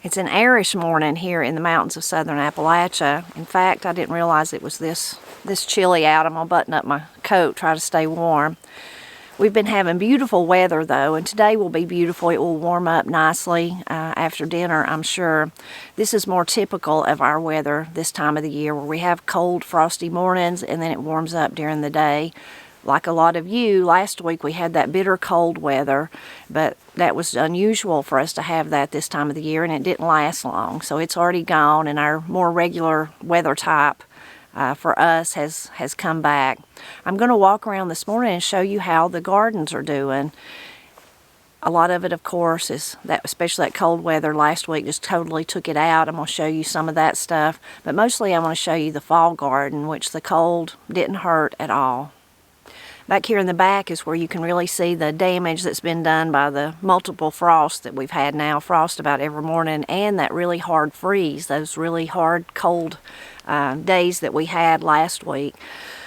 It's an airish morning here in the mountains of southern Appalachia. In fact, I didn't realize it was this chilly out. I'm gonna button up my coat, try to stay warm. We've been having beautiful weather though, and today will be beautiful. It will warm up nicely after dinner, I'm sure. This is more typical of our weather this time of the year, where we have cold, frosty mornings and then it warms up during the day. Like a lot of you, last week we had that bitter cold weather, but that was unusual for us to have that this time of the year, and it didn't last long. So it's already gone, and our more regular weather type for us has come back. I'm going to walk around this morning and show you how the gardens are doing. A lot of it, of course, is that, especially that cold weather last week, just totally took it out. I'm going to show you some of that stuff, but mostly I want to show you the fall garden, which the cold didn't hurt at all. Back here in the back is where you can really see the damage that's been done by the multiple frosts that we've had now. Frost about every morning, and that really hard freeze, those really hard cold days that we had last week.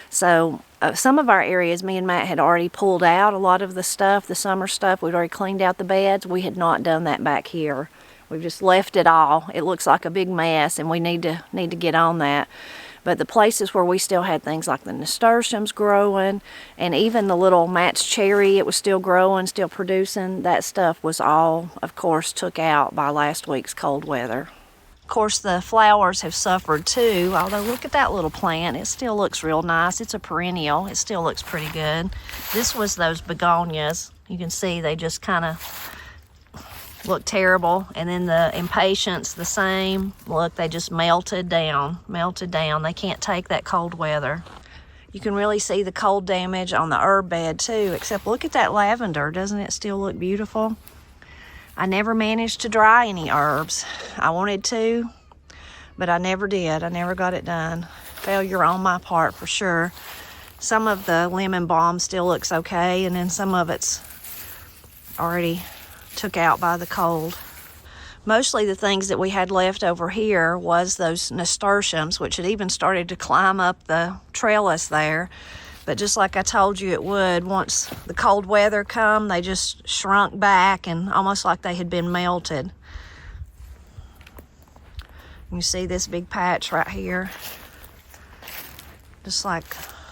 So some of our areas, me and Matt had already pulled out a lot of the stuff, the summer stuff. We'd already cleaned out the beds. We had not done that back here. We've just left it all. It looks like a big mess, and we need to get on that. But the places where we still had things like the nasturtiums growing, and even the little Matt's cherry, it was still growing, still producing, that stuff was all, of course, took out by last week's cold weather. Of course, the flowers have suffered too, although look at that little plant. It still looks real nice. It's a perennial. It still looks pretty good. This was those begonias. You can see they just kind of look terrible, and then the impatiens the same. Look, they just melted down. They can't take that cold weather. You can really see the cold damage on the herb bed too, except look at that lavender. Doesn't it still look beautiful? I never managed to dry any herbs. I wanted to, but I never did. I never got it done. Failure on my part for sure. Some of the lemon balm still looks okay, and then some of it's already took out by the cold. Mostly the things that we had left over here was those nasturtiums, which had even started to climb up the trellis there. But just like I told you it would, once the cold weather come, they just shrunk back and almost like they had been melted. You see this big patch right here? Just like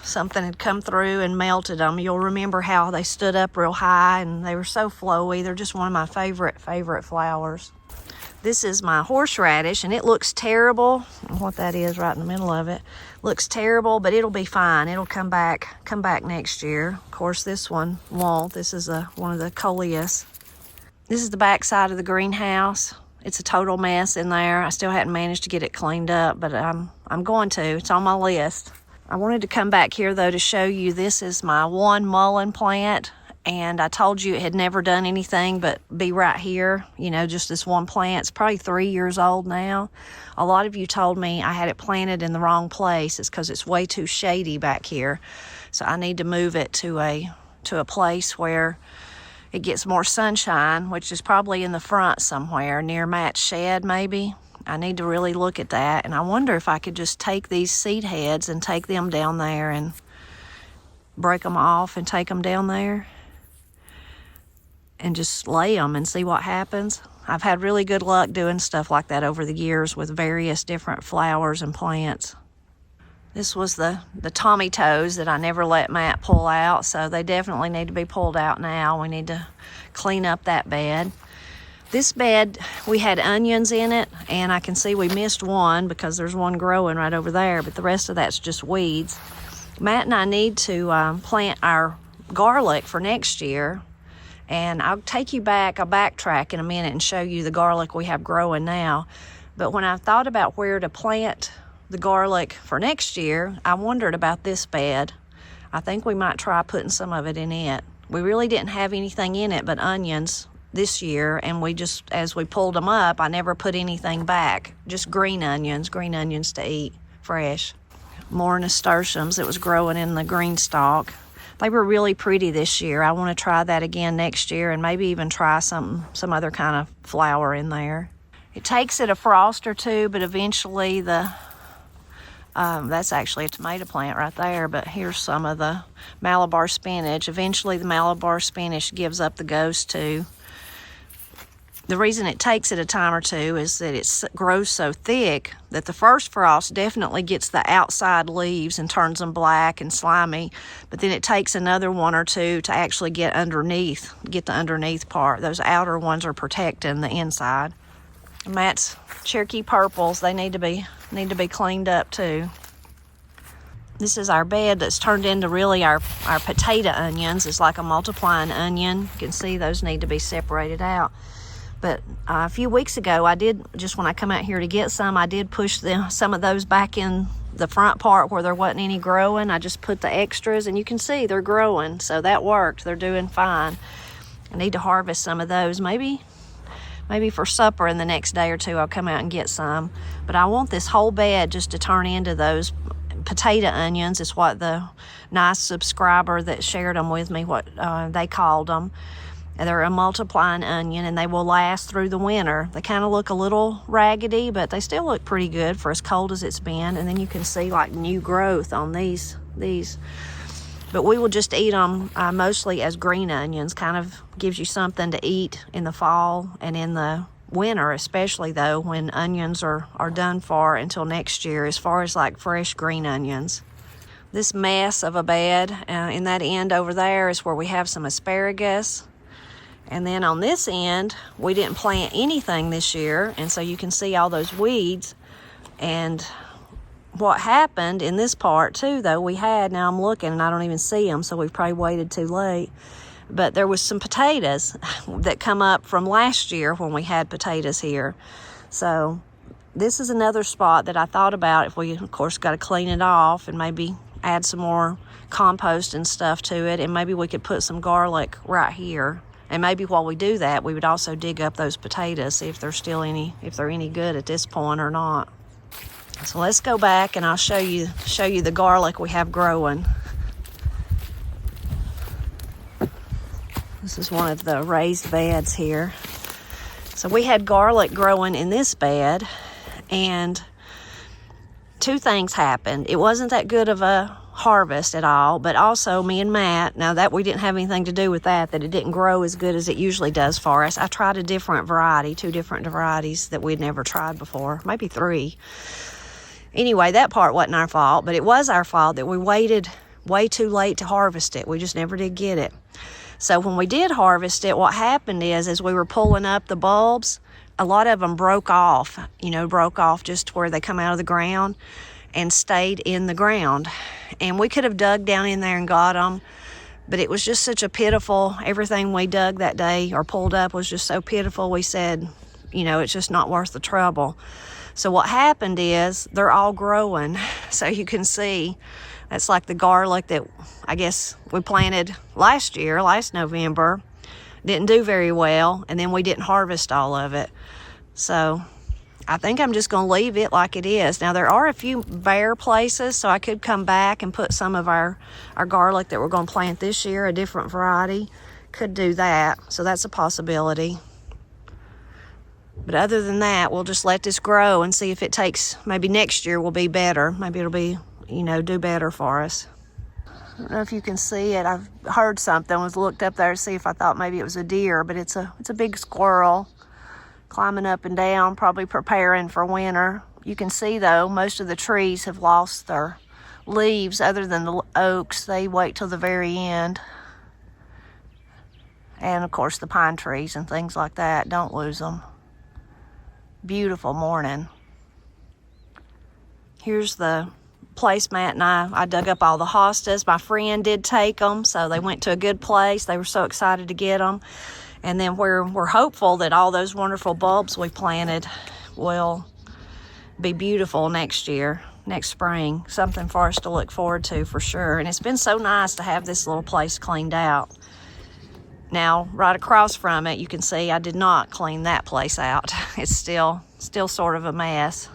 something had come through and melted them. You'll remember how they stood up real high and they were so flowy. They're just one of my favorite flowers. This is my horseradish, and it looks terrible. What that is right in the middle of it looks terrible, but it'll be fine. It'll come back next year. Of course, this one won't. This is one of the coleus. This is the back side of the greenhouse. It's a total mess in there. I still hadn't managed to get it cleaned up, but I'm going to. It's on my list. I wanted to come back here though to show you, this is my one mullein plant, and I told you it had never done anything but be right here, just this one plant. It's probably 3 years old now. A lot of you told me I had it planted in the wrong place. It's because it's way too shady back here. So I need to move it to a place where it gets more sunshine, which is probably in the front somewhere near Matt's shed maybe. I need to really look at that, and I wonder if I could just take these seed heads and take them down there and break them off and take them down there and just lay them and see what happens. I've had really good luck doing stuff like that over the years with various different flowers and plants. This was the Tommy toes that I never let Matt pull out, so they definitely need to be pulled out now. We need to clean up that bed. This bed, we had onions in it, and I can see we missed one because there's one growing right over there, but the rest of that's just weeds. Matt and I need to plant our garlic for next year, and I'll backtrack in a minute and show you the garlic we have growing now. But when I thought about where to plant the garlic for next year, I wondered about this bed. I think we might try putting some of it in it. We really didn't have anything in it but onions this year, and as we pulled them up, I never put anything back, just green onions to eat fresh. More nasturtiums that was growing in the green stalk. They were really pretty this year. I want to try that again next year, and maybe even try some other kind of flower in there. It takes it a frost or two, but eventually that's actually a tomato plant right there, but here's some of the Malabar spinach. Eventually the Malabar spinach gives up the ghost too. The reason it takes it a time or two is that it grows so thick that the first frost definitely gets the outside leaves and turns them black and slimy, but then it takes another one or two to actually get underneath, get the underneath part. Those outer ones are protecting the inside. Matt's Cherokee purples, they need to be cleaned up too. This is our bed that's turned into really our potato onions. It's like a multiplying onion. You can see those need to be separated out. But a few weeks ago, I did, just when I come out here to get some, I did push some of those back in the front part where there wasn't any growing. I just put the extras, and you can see they're growing. So that worked. They're doing fine. I need to harvest some of those. Maybe for supper in the next day or two, I'll come out and get some. But I want this whole bed just to turn into those potato onions. Is what the nice subscriber that shared them with me, what they called them. They're a multiplying onion, and they will last through the winter. They kind of look a little raggedy, but they still look pretty good for as cold as it's been. And then you can see like new growth on these. But we will just eat them mostly as green onions. Kind of gives you something to eat in the fall and in the winter, especially though when onions are done for until next year, as far as like fresh green onions. This mess of a bed in that end over there is where we have some asparagus. And then on this end, we didn't plant anything this year, and so you can see all those weeds. And what happened in this part too, though, now I'm looking and I don't even see them, so we've probably waited too late. But there was some potatoes that come up from last year when we had potatoes here. So this is another spot that I thought about. If we, of course, got to clean it off and maybe add some more compost and stuff to it, and maybe we could put some garlic right here. And maybe while we do that, we would also dig up those potatoes, see if they're any good at this point or not. So let's go back and I'll show you the garlic we have growing. This is one of the raised beds here. So we had garlic growing in this bed, and two things happened. It wasn't that good of a harvest at all, but also me and Matt, now that we didn't have anything to do with that it didn't grow as good as it usually does for us. I tried a different variety, 2 different varieties that we'd never tried before, maybe 3. Anyway, that part wasn't our fault, but it was our fault that we waited way too late to harvest it. We just never did get it. So when we did harvest it, what happened is, as we were pulling up the bulbs, a lot of them broke off just where they come out of the ground and stayed in the ground. And we could have dug down in there and got them, but it was just such a pitiful, everything we dug that day or pulled up was just so pitiful. We said, it's just not worth the trouble. So what happened is they're all growing. So you can see that's like the garlic that I guess we planted last November. Didn't do very well, and then we didn't harvest all of it. So I think I'm just going to leave it like it is. Now, there are a few bare places, so I could come back and put some of our garlic that we're going to plant this year, a different variety. Could do that, so that's a possibility. But other than that, we'll just let this grow and see if it takes, maybe next year will be better. Maybe it'll be, do better for us. I don't know if you can see it. I've heard something, looked up there to see if I thought maybe it was a deer, but it's a big squirrel climbing up and down, probably preparing for winter. You can see, though, most of the trees have lost their leaves. Other than the oaks, they wait till the very end. And, of course, the pine trees and things like that, don't lose them. Beautiful morning. Here's the place Matt and I dug up all the hostas. My friend did take them, so they went to a good place. They were so excited to get them. And then we're hopeful that all those wonderful bulbs we planted will be beautiful next year, next spring. Something for us to look forward to for sure. And it's been so nice to have this little place cleaned out. Now, right across from it, you can see I did not clean that place out. It's still sort of a mess.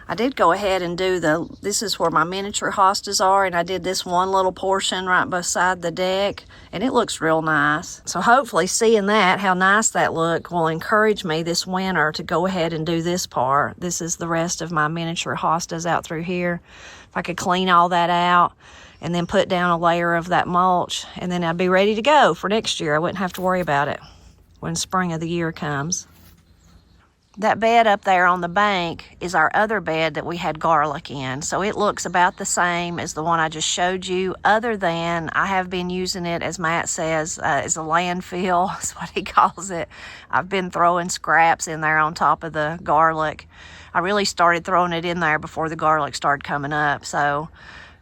I did go ahead and do this is where my miniature hostas are, and I did this one little portion right beside the deck, and it looks real nice. So hopefully seeing that, how nice that look, will encourage me this winter to go ahead and do this part. This is the rest of my miniature hostas out through here. If I could clean all that out and then put down a layer of that mulch, and then I'd be ready to go for next year. I wouldn't have to worry about it. when spring of the year comes. That bed up there on the bank is our other bed that we had garlic in. So it looks about the same as the one I just showed you, other than I have been using it, as Matt says, as a landfill. That's what he calls it. I've been throwing scraps in there on top of the garlic. I really started throwing it in there before the garlic started coming up. So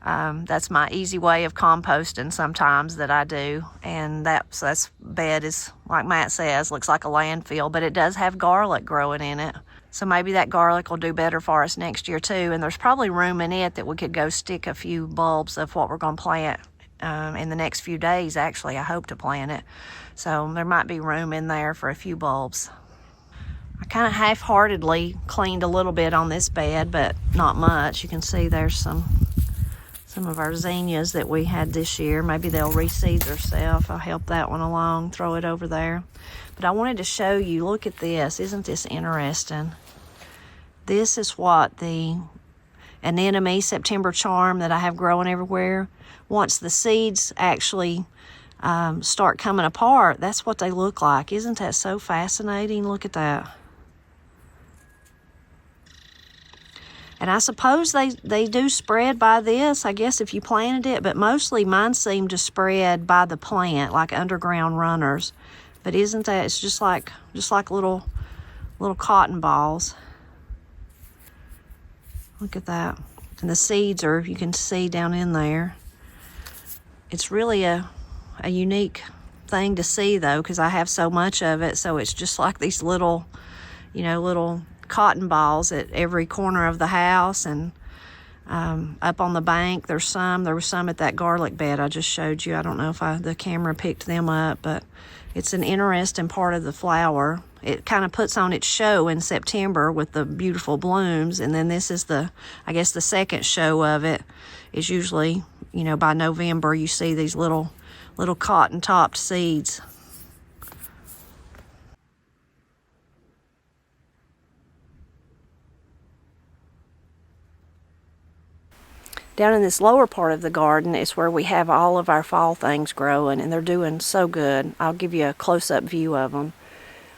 that's my easy way of composting sometimes that I do. And that's bed is, like Matt says, looks like a landfill, but it does have garlic growing in it. So maybe that garlic will do better for us next year too. And there's probably room in it that we could go stick a few bulbs of what we're going to plant in the next few days. Actually, I hope to plant it. So there might be room in there for a few bulbs. I kind of half-heartedly cleaned a little bit on this bed, but not much. You can see there's some of our zinnias that we had this year. Maybe they'll reseed themselves. I'll help that one along, throw it over there. But I wanted to show you, look at this. Isn't this interesting? This is what the anemone September charm that I have growing everywhere, once the seeds actually start coming apart, that's what they look like. Isn't that so fascinating? Look at that. And I suppose they do spread by this, I guess, if you planted it, but mostly mine seem to spread by the plant, like underground runners. But isn't that, it's just like little cotton balls. Look at that. And the seeds are, you can see down in there. It's really a unique thing to see, though, because I have so much of it. So it's just like these little cotton balls at every corner of the house. And up on the bank, there was some at that garlic bed I just showed you. I don't know if the camera picked them up, but it's an interesting part of the flower. It kind of puts on its show in September with the beautiful blooms, and then this is I guess the second show of it is usually, by November you see these little cotton-topped seeds. Down in this lower part of the garden is where we have all of our fall things growing, and they're doing so good. I'll give you a close-up view of them.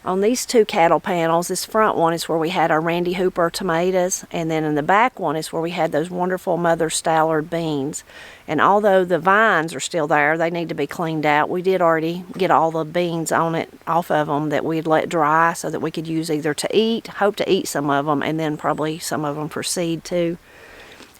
On these two cattle panels, this front one is where we had our Randy Hooper tomatoes, and then in the back one is where we had those wonderful Mother Stallard beans. And although the vines are still there, they need to be cleaned out. We did already get all the beans off of them that we'd let dry so that we could use either to eat, hope to eat some of them, and then probably some of them for seed too.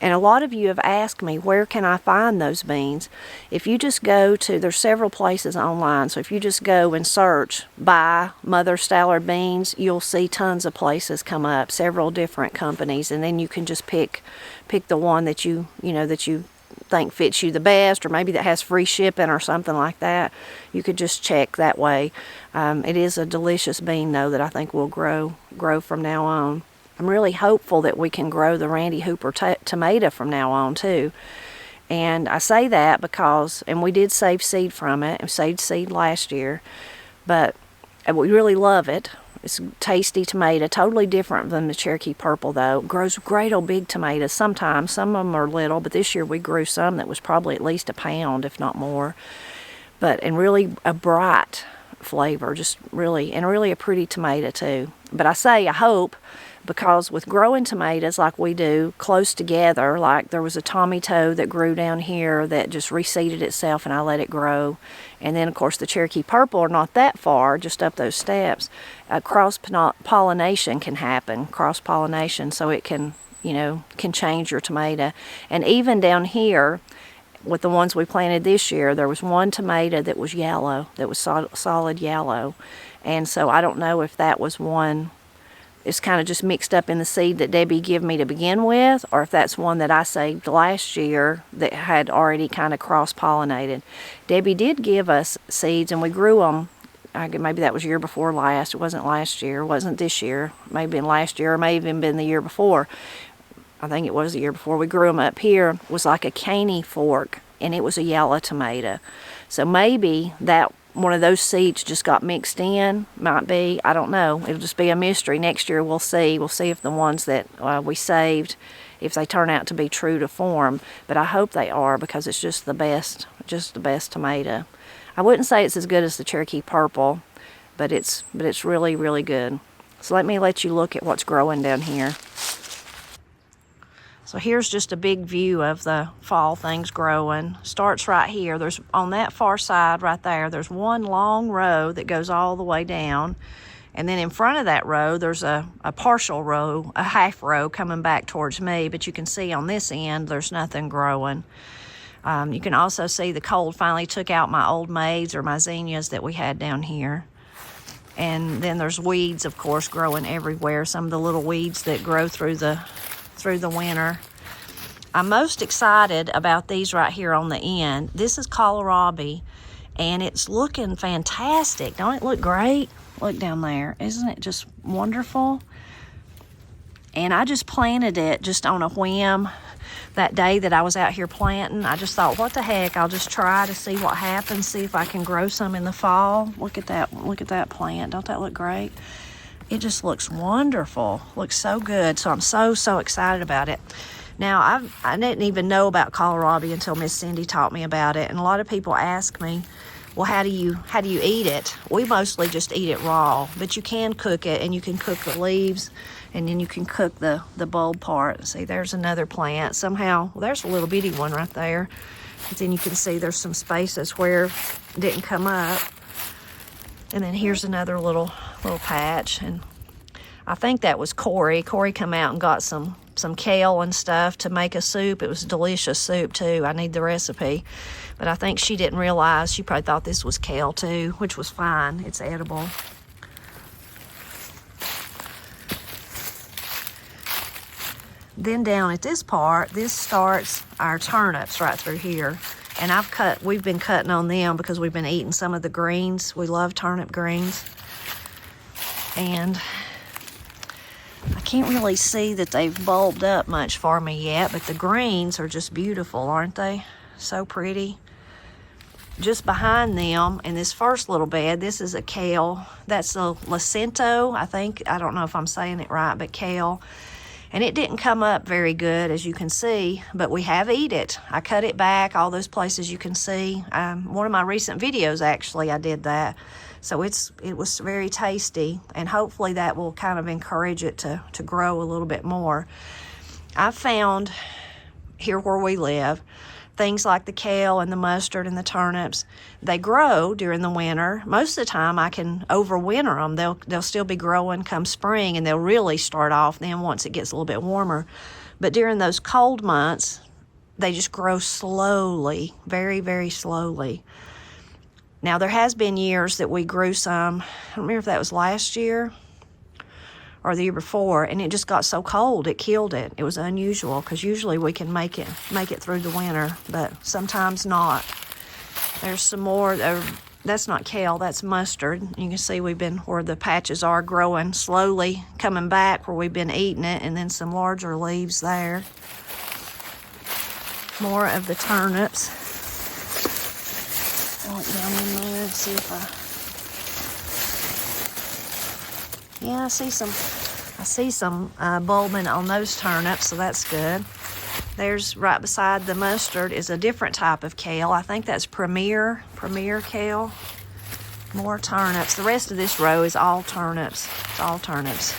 And a lot of you have asked me, where can I find those beans? If you just go to, there's several places online, so if you just go and search by Mother Stallard beans, you'll see tons of places come up, several different companies, and then you can just pick the one that you think fits you the best, or maybe that has free shipping or something like that. You could just check that way. It is a delicious bean, though, that I think will grow from now on. I'm really hopeful that we can grow the Randy Hooper tomato from now on too. And I say that because, and we did save seed from it, and saved seed last year, but we really love it. It's a tasty tomato, totally different than the Cherokee Purple though. It grows great old big tomatoes sometimes. Some of them are little, but this year we grew some that was probably at least a pound, if not more. And really a bright flavor, just really a pretty tomato too. But I say I hope, because with growing tomatoes like we do close together, like there was a Tommy Toe that grew down here that just reseeded itself and I let it grow. And then of course the Cherokee Purple are not that far, just up those steps. Cross-pollination can happen, cross-pollination, so it can change your tomato. And even down here, with the ones we planted this year, there was one tomato that was yellow, that was solid yellow. And so I don't know if that was one, it's kind of just mixed up in the seed that Debbie gave me to begin with, or if that's one that I saved last year that had already kind of cross-pollinated. Debbie did give us seeds, and we grew them. Maybe that was year before last. It wasn't last year. It wasn't this year. It may have been last year, or may have even been the year before. I think it was the year before. We grew them up here. It was like a caney fork, and it was a yellow tomato. So maybe that one of those seeds just got mixed in. Might be. I don't know. It'll just be a mystery. Next year we'll see. We'll see if the ones that we saved, if they turn out to be true to form. But I hope they are, because it's just the best tomato. I wouldn't say it's as good as the Cherokee Purple, but it's really, really good. So let me let you look at what's growing down here. So here's just a big view of the fall things growing. Starts right here. There's on that far side right there, there's one long row that goes all the way down. And then in front of that row, there's a partial row, a half row coming back towards me. But you can see on this end, there's nothing growing. You can also see the cold finally took out my old maize or my zinnias that we had down here. And then there's weeds, of course, growing everywhere. Some of the little weeds that grow through the winter. I'm most excited about these right here on the end. This is kohlrabi, and it's looking fantastic. Don't it look great? Look down there. Isn't it just wonderful? And I just planted it just on a whim that day that I was out here planting. I just thought, what the heck? I'll just try to see what happens, see if I can grow some in the fall. Look at that plant. Don't that look great? It just looks wonderful. Looks so good. So I'm so excited about it. Now, I didn't even know about kohlrabi until Miss Cindy taught me about it. And a lot of people ask me, well, how do you eat it? We mostly just eat it raw, but you can cook it, and you can cook the leaves, and then you can cook the bulb part. See, there's another plant. Somehow, well, there's a little bitty one right there. But then you can see there's some spaces where it didn't come up. And then here's another little patch, and I think that was Corey. Corey come out and got some kale and stuff to make a soup. It was delicious soup too. I need the recipe, but I think she didn't realize. She probably thought this was kale too, which was fine. It's edible. Then down at this part, this starts our turnips right through here. And we've been cutting on them because we've been eating some of the greens. We love turnip greens. And I can't really see that they've bulbed up much for me yet, but the greens are just beautiful, aren't they? So pretty. Just behind them, in this first little bed, this is a kale. That's a Lacento, I think. I don't know if I'm saying it right, but kale. And it didn't come up very good, as you can see, but we have eat it. I cut it back, all those places you can see. One of my recent videos, actually, I did that. So it was very tasty, and hopefully that will kind of encourage it to grow a little bit more. I found here where we live, things like the kale and the mustard and the turnips, they grow during the winter. Most of the time I can overwinter them. They'll still be growing come spring, and they'll really start off then once it gets a little bit warmer. But during those cold months, they just grow slowly, very, very slowly. Now, there has been years that we grew some, I don't remember if that was last year or the year before, and it just got so cold it killed it. It was unusual because usually we can make it through the winter, but sometimes not. There's some more. That's not kale, that's mustard. You can see we've been where the patches are growing slowly, coming back where we've been eating it, and then some larger leaves there. More of the turnips. I went down in there and see if yeah, I see some bulbing on those turnips, so that's good. There's right beside the mustard is a different type of kale. I think that's Premier kale. More turnips. The rest of this row is all turnips. It's all turnips.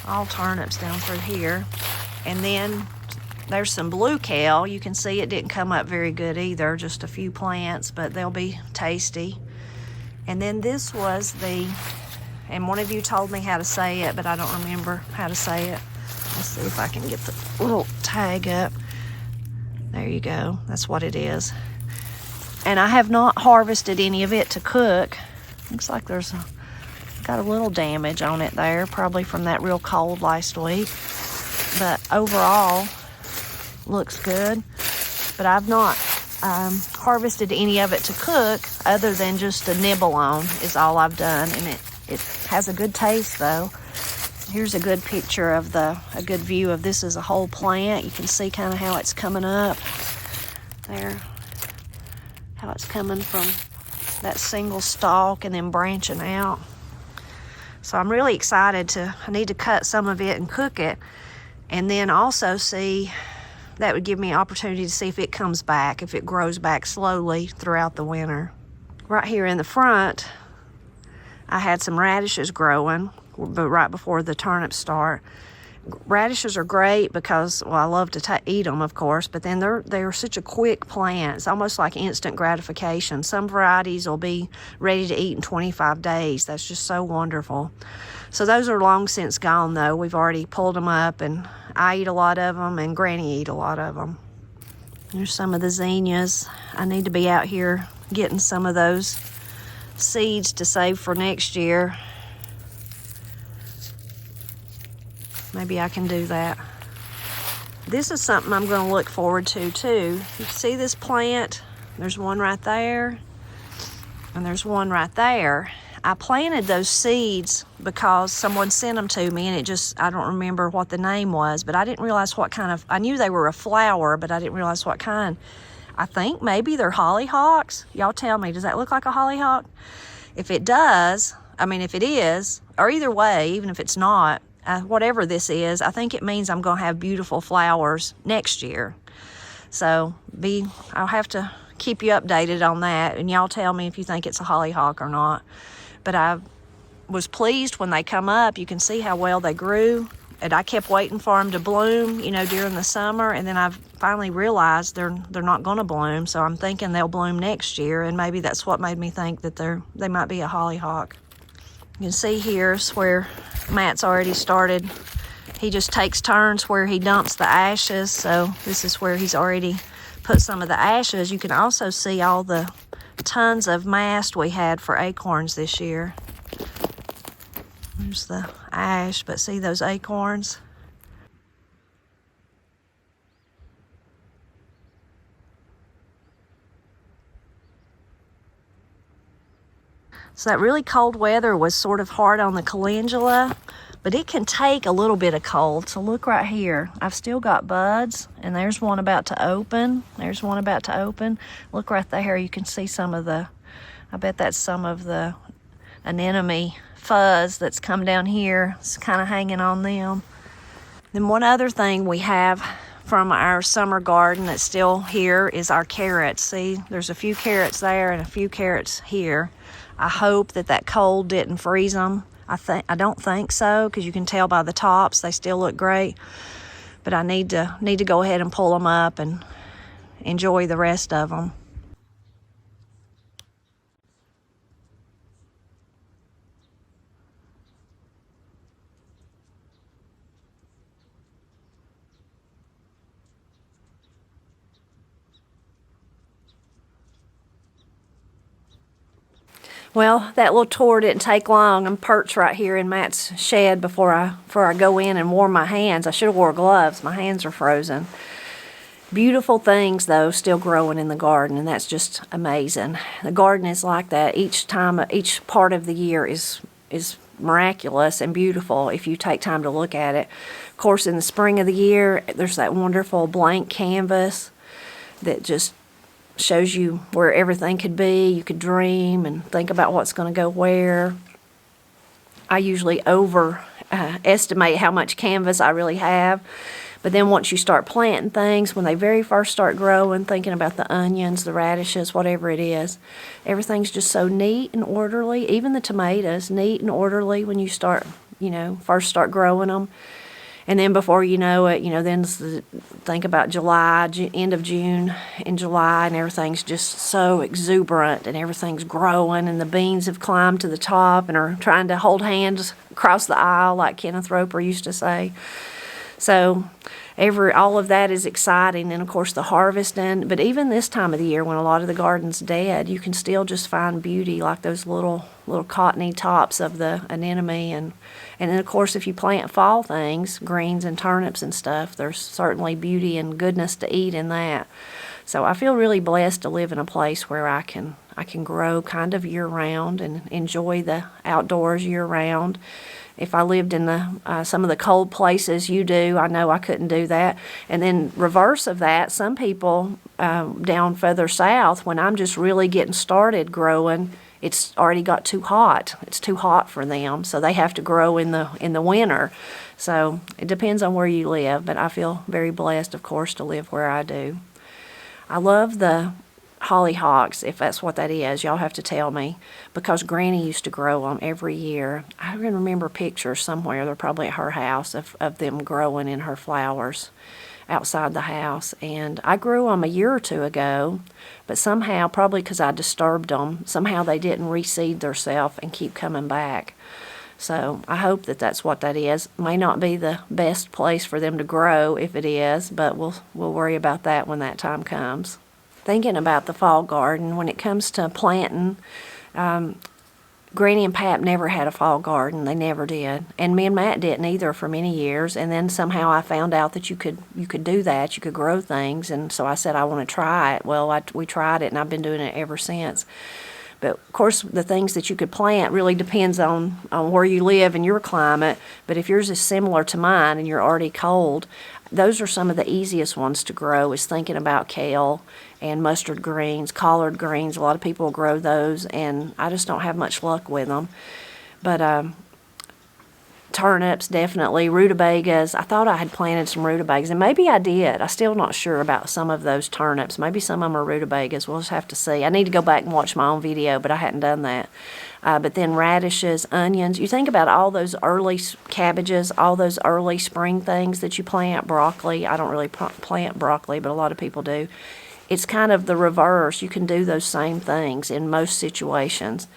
All turnips down through here. And then there's some blue kale. You can see it didn't come up very good either, just a few plants, but they'll be tasty. And then this was and one of you told me how to say it, but I don't remember how to say it. Let's see if I can get the little tag up. There you go. That's what it is. And I have not harvested any of it to cook. Looks like got a little damage on it there, probably from that real cold last week. But overall, looks good. But I've not harvested any of it to cook other than just to nibble on is all I've done. And it has a good taste though. Here's a good picture of a good view of this is a whole plant. You can see kind of how it's coming up there, how it's coming from that single stalk and then branching out. So I'm really excited I need to cut some of it and cook it, and then also see that would give me an opportunity to see if it comes back, if it grows back slowly throughout the winter. Right here in the front, I had some radishes growing, but right before the turnips start. Radishes are great because, well, I love to eat them, of course, but then they're such a quick plant. It's almost like instant gratification. Some varieties will be ready to eat in 25 days. That's just so wonderful. So those are long since gone, though. We've already pulled them up, and I eat a lot of them, and Granny eat a lot of them. There's some of the zinnias. I need to be out here getting some of those seeds to save for next year. Maybe I can do that. This is something I'm going to look forward to too. You see this plant? There's one right there, and there's one right there. I planted those seeds because someone sent them to me, and I don't remember what the name was, but I didn't realize what kind of, I knew they were a flower, but I didn't realize what kind. I think maybe they're hollyhocks. Y'all tell me, does that look like a hollyhock? If it does, if it is, or either way, even if it's not, whatever this is, I think it means I'm going to have beautiful flowers next year. So I'll have to keep you updated on that, and y'all tell me if you think it's a hollyhock or not. But I was pleased when they come up. You can see how well they grew, and I kept waiting for them to bloom, during the summer, and then I've finally realized they're not going to bloom, so I'm thinking they'll bloom next year, and maybe that's what made me think that they might be a hollyhock. You can see here's where Matt's already started. He just takes turns where he dumps the ashes, so this is where he's already put some of the ashes. You can also see all the tons of mast we had for acorns this year. There's the ash, but see those acorns? So that really cold weather was sort of hard on the calendula, but it can take a little bit of cold. So look right here. I've still got buds, and there's one about to open. There's one about to open. Look right there. You can see some of the, I bet that's some of the anemone fuzz that's come down here. It's kind of hanging on them. Then one other thing we have from our summer garden that's still here is our carrots. See, there's a few carrots there and a few carrots here. I hope that cold didn't freeze them. I don't think so, because you can tell by the tops they still look great. But I need to go ahead and pull them up and enjoy the rest of them. Well, that little tour didn't take long. I'm perched right here in Matt's shed before I go in and warm my hands. I should have wore gloves. My hands are frozen. Beautiful things, though, still growing in the garden, and that's just amazing. The garden is like that. Each part of the year is miraculous and beautiful if you take time to look at it. Of course, in the spring of the year, there's that wonderful blank canvas that just shows you where everything could be. You could dream and think about what's going to go where. I usually overestimate how much canvas I really have. But then once you start planting things, when they very first start growing, thinking about the onions, the radishes, whatever it is, everything's just so neat and orderly. Even the tomatoes, neat and orderly when you first start growing them. And then before you know it, then think about July, end of June and July, and everything's just so exuberant, and everything's growing, and the beans have climbed to the top and are trying to hold hands across the aisle, like Kenneth Roper used to say. So all of that is exciting, and of course the harvesting. But even this time of the year, when a lot of the garden's dead, you can still just find beauty, like those little cottony tops of the anemone. And then, of course, if you plant fall things, greens and turnips and stuff, there's certainly beauty and goodness to eat in that. So I feel really blessed to live in a place where I can grow kind of year-round and enjoy the outdoors year-round. If I lived in some of the cold places you do, I know I couldn't do that. And then reverse of that, some people down further south, when I'm just really getting started growing, it's already got too hot. It's too hot for them, so they have to grow in the winter. So it depends on where you live, but I feel very blessed, of course, to live where I do. I love the hollyhocks, if that's what that is. Y'all have to tell me, because Granny used to grow them every year. I can remember pictures somewhere, they're probably at her house, of them growing in her flowers outside the house. And I grew them a year or two ago, but somehow, probably because I disturbed them, somehow they didn't reseed themselves and keep coming back. So I hope that that's what that is. May not be the best place for them to grow if it is, but we'll worry about that when that time comes. Thinking about the fall garden, when it comes to planting, Granny and Pap never had a fall garden. They never did. And me and Matt didn't either for many years. And then somehow I found out that you could do that. You could grow things. And so I said, I want to try it. Well, we tried it, and I've been doing it ever since. But, of course, the things that you could plant really depends on where you live and your climate. But if yours is similar to mine and you're already cold, those are some of the easiest ones to grow, is thinking about kale and mustard greens, collard greens. A lot of people grow those, and I just don't have much luck with them. But turnips, definitely. Rutabagas. I thought I had planted some rutabagas, and maybe I did. I'm still not sure about some of those turnips. Maybe some of them are rutabagas. We'll just have to see. I need to go back and watch my own video, but I hadn't done that. But then radishes, onions. You think about all those early cabbages, all those early spring things that you plant. Broccoli. I don't really plant broccoli, but a lot of people do. It's kind of the reverse. You can do those same things in most situations.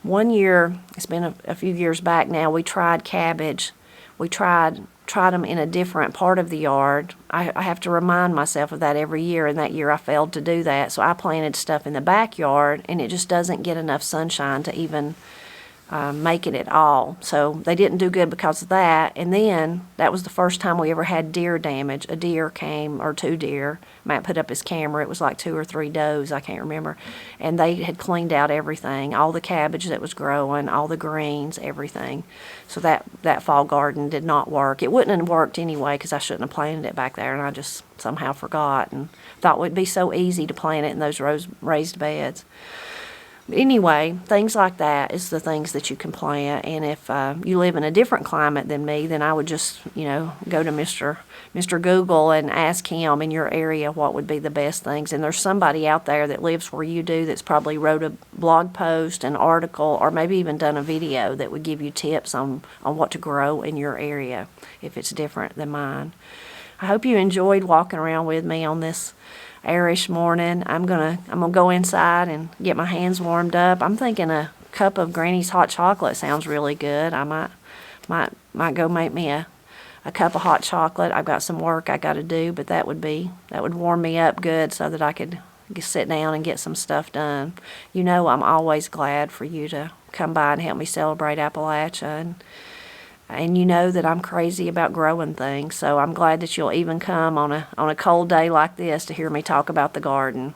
One year, it's been a few years back now, we tried cabbage. We tried them in a different part of the yard. I have to remind myself of that every year, and that year I failed to do that. So I planted stuff in the backyard, and it just doesn't get enough sunshine to even make it at all. So they didn't do good because of that. And then that was the first time we ever had deer damage. A deer came, or 2 deer. Matt put up his camera. It was like 2 or 3 does, I can't remember. And they had cleaned out everything, all the cabbage that was growing, all the greens, everything. So that fall garden did not work. It wouldn't have worked anyway, because I shouldn't have planted it back there, and I just somehow forgot and thought it would be so easy to plant it in those raised beds. Anyway, things like that is the things that you can plant. And if you live in a different climate than me, then I would just, go to Mr. Google and ask him in your area what would be the best things. And there's somebody out there that lives where you do that's probably wrote a blog post, an article, or maybe even done a video that would give you tips on what to grow in your area if it's different than mine. I hope you enjoyed walking around with me on this airish morning. I'm gonna go inside and get my hands warmed up. I'm thinking a cup of Granny's hot chocolate sounds really good. I might go make me a cup of hot chocolate. I've got some work I got to do, but that would warm me up good so that I could sit down and get some stuff done. I'm always glad for you to come by and help me celebrate Appalachia, and you know that I'm crazy about growing things, so I'm glad that you'll even come on a cold day like this to hear me talk about the garden.